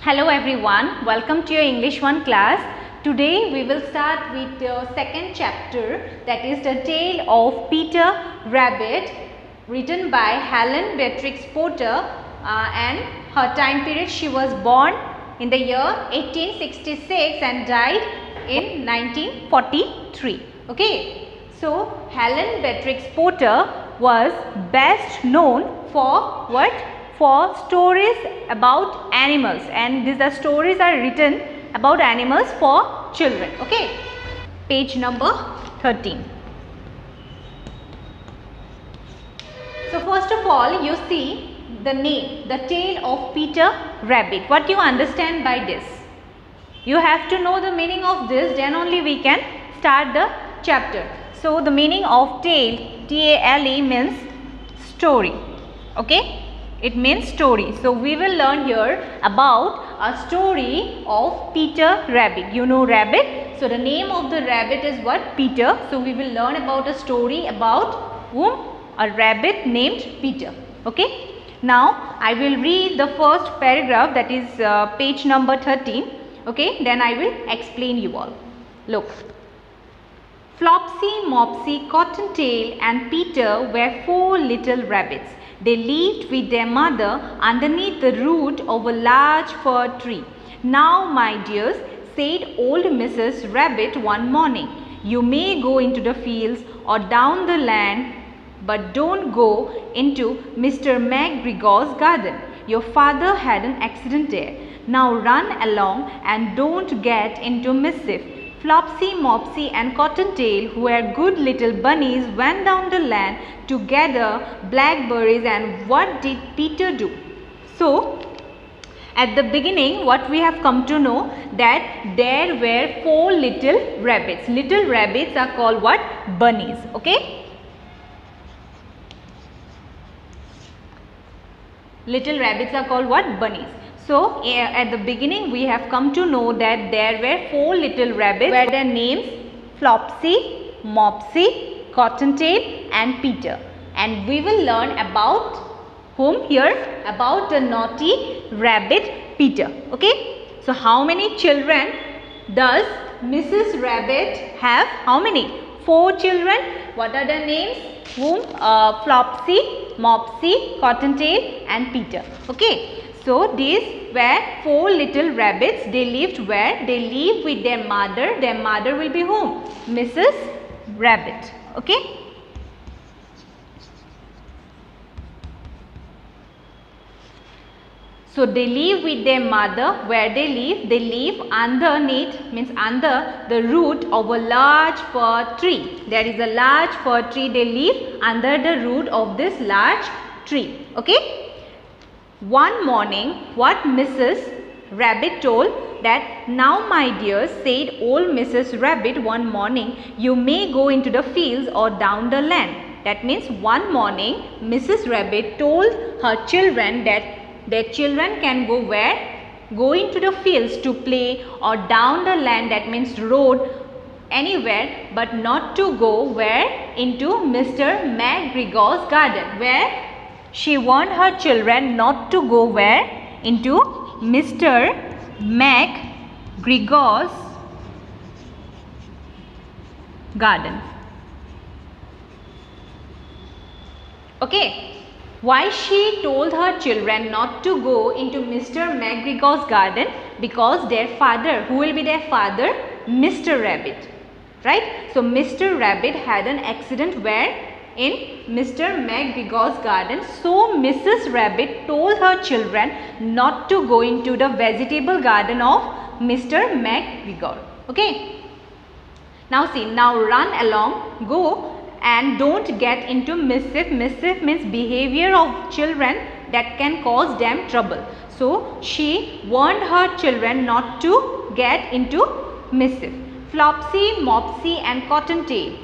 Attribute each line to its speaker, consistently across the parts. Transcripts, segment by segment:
Speaker 1: Hello everyone, welcome to your English 1 class. Today we will start with the second chapter, that is the tale of Peter Rabbit, written by Helen Beatrix Potter, and her time period, she was born in the year 1866 and died in 1943. Okay, so Helen Beatrix Potter was best known for what? For stories about animals, and these stories are written about animals for children. Okay, page number 13. So first of all, you see the name, the tale of Peter Rabbit. What you understand by this? You have to know the meaning of this, then only we can start the chapter. So the meaning of tale, T-A-L-E, means story. Okay, it means story. So we will learn here about a story of Peter Rabbit. You know rabbit. So the name of the rabbit is what? Peter. So we will learn about a story about whom? A rabbit named Peter. Okay. Now I will read the first paragraph, that is page number 13. Okay. Then I will explain you all. Look. Flopsy, Mopsy, Cottontail and Peter were 4 little rabbits. They lived with their mother underneath the root of a large fir tree. Now, my dears, said old Mrs. Rabbit one morning, you may go into the fields or down the land, but don't go into Mr. McGregor's garden. Your father had an accident there. Now run along and don't get into mischief. Flopsy, Mopsy and Cottontail, who were good little bunnies, went down the land to gather blackberries. And what did Peter do? So, at the beginning, what we have come to know, that there were 4 little rabbits. Little rabbits are called what? Bunnies. Okay? Little rabbits are called what? Bunnies. So, at the beginning we have come to know that there were 4 little rabbits, were their names Flopsy, Mopsy, Cottontail and Peter. And we will learn about whom here? About the naughty rabbit Peter. Okay. So, how many children does Mrs. Rabbit have? How many? 4 children. What are their names? Whom? Flopsy, Mopsy, Cottontail and Peter. Okay. So, these were 4 little rabbits. They lived where? They live with their mother. Their mother will be whom? Mrs. Rabbit. Okay. So, they live with their mother. Where they live? They live underneath, means under the root of a large fir tree. There is a large fir tree. They live under the root of this large tree. Okay. One morning, what Mrs. Rabbit told, that now my dears, said old Mrs. Rabbit one morning, you may go into the fields or down the land. That means one morning Mrs. Rabbit told her children that their children can go where? Go into the fields to play or down the land, that means road, anywhere, but not to go where? Into Mr. McGregor's garden. Where? She warned her children not to go where? Into Mr. McGregor's garden. Okay. Why she told her children not to go into Mr. McGregor's garden? Because their father, who will be their father? Mr. Rabbit. Right? So, Mr. Rabbit had an accident where? In Mr. McGregor's garden. So, Mrs. Rabbit told her children not to go into the vegetable garden of Mr. McGregor. Okay. Now see, now run along, go and don't get into mischief. Mischief means behavior of children that can cause them trouble. So, she warned her children not to get into mischief. Flopsy, Mopsy and Cottontail,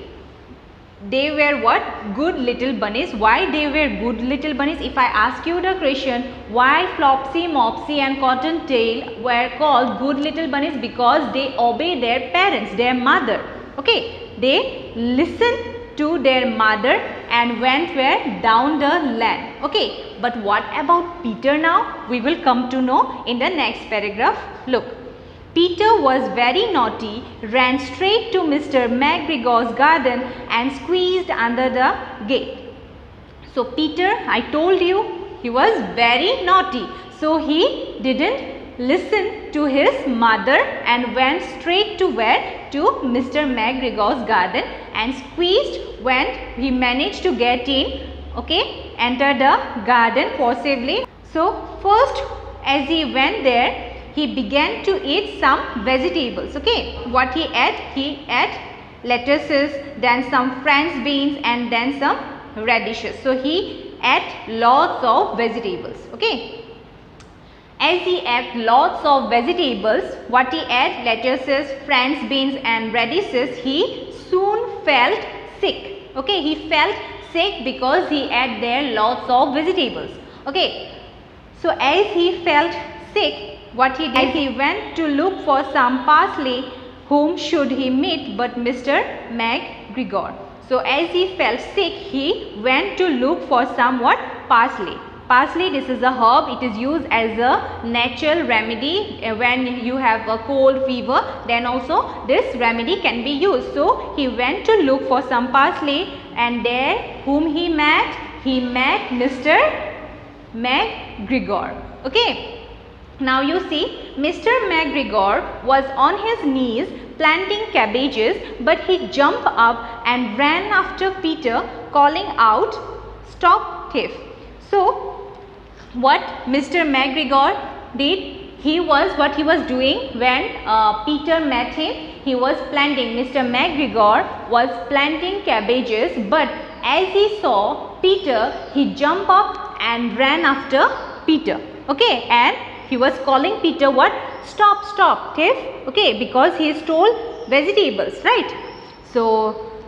Speaker 1: they were what? Good little bunnies. Why they were good little bunnies? If I ask you the question, why Flopsy, Mopsy and Cottontail were called good little bunnies? Because they obey their parents, their mother. Okay. They listened to their mother and went where? Down the land. Okay. But what about Peter now? We will come to know in the next paragraph. Look. Peter was very naughty, ran straight to Mr. McGregor's garden and squeezed under the gate. So Peter, I told you, he was very naughty. So he didn't listen to his mother and went straight to where? To Mr. McGregor's garden and squeezed when he managed to get in, okay, enter the garden forcibly. So first, as he went there, he began to eat some vegetables, okay. What he ate? He ate lettuces, then some French beans and then some radishes. So he ate lots of vegetables, okay. As he ate lots of vegetables, what he ate? Lettuces, French beans and radishes, he soon felt sick, okay. He felt sick because he ate there lots of vegetables, okay. So as he felt sick, what he did, he went to look for some parsley. Whom should he meet but Mr. McGregor? So as he felt sick, he went to look for some what? Parsley. Parsley, this is a herb. It is used as a natural remedy when you have a cold fever. Then also this remedy can be used. So he went to look for some parsley, and there whom he met? He met Mr. McGregor. Okay. Now you see, Mr. McGregor was on his knees planting cabbages, but he jumped up and ran after Peter, calling out, "Stop, thief." So what Mr. McGregor did, what he was doing when Peter met him, he was planting, Mr. McGregor was planting cabbages, but as he saw Peter, he jumped up and ran after Peter, okay, and he was calling Peter what? Stop, stop, thief, okay, because he stole vegetables, right? So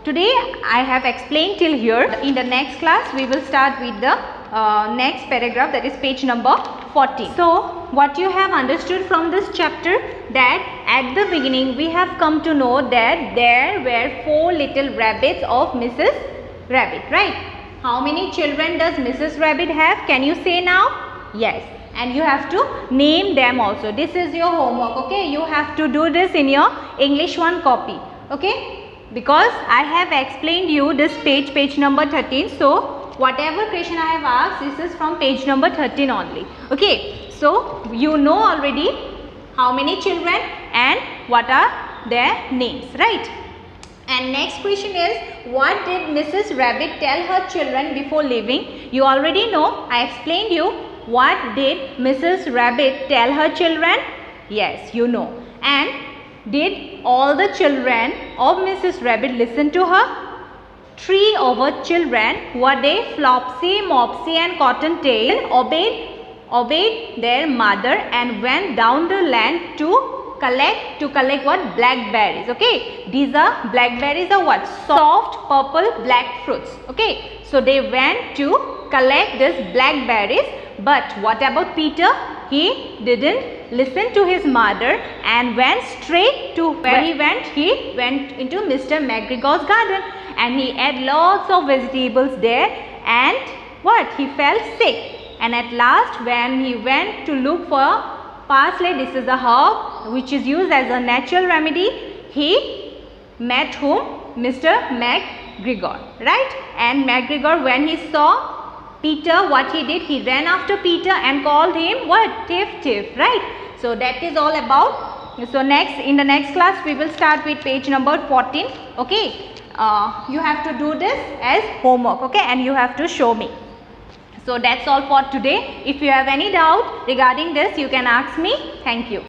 Speaker 1: today I have explained till here. In the next class we will start with the next paragraph, that is page number 14. So what you have understood from this chapter, that at the beginning we have come to know that there were 4 little rabbits of Mrs. Rabbit, right? How many children does Mrs. Rabbit have? Can you say now? Yes. And you have to name them also. This is your homework, okay. You have to do this in your English 1 copy, okay. Because I have explained you this page number 13. So whatever question I have asked, this is from page number 13 only, okay. So you know already how many children and what are their names, right? And next question is, what did Mrs. Rabbit tell her children before leaving? You already know, I explained you. What did Mrs. Rabbit tell her children? Yes, you know. And did all the children of Mrs. Rabbit listen to her? 3 of her children, were they? Flopsy, Mopsy and Cottontail, obeyed their mother and went down the land to collect what? Blackberries, okay. These are blackberries are what? Soft purple black fruits, okay. So they went to collect these blackberries. But what about Peter? He didn't listen to his mother and went straight to where he went. He went into Mr. McGregor's garden and he ate lots of vegetables there, and what? He felt sick. And at last when he went to look for parsley, this is a herb which is used as a natural remedy, he met whom? Mr. McGregor, right? And McGregor, when he saw Peter, what he did? He ran after Peter and called him what? Thief, thief, right? So that is all about. So in the next class we will start with page number 14, okay. You have to do this as homework, okay, and you have to show me. So that's all for today. If you have any doubt regarding this, you can ask me. Thank you.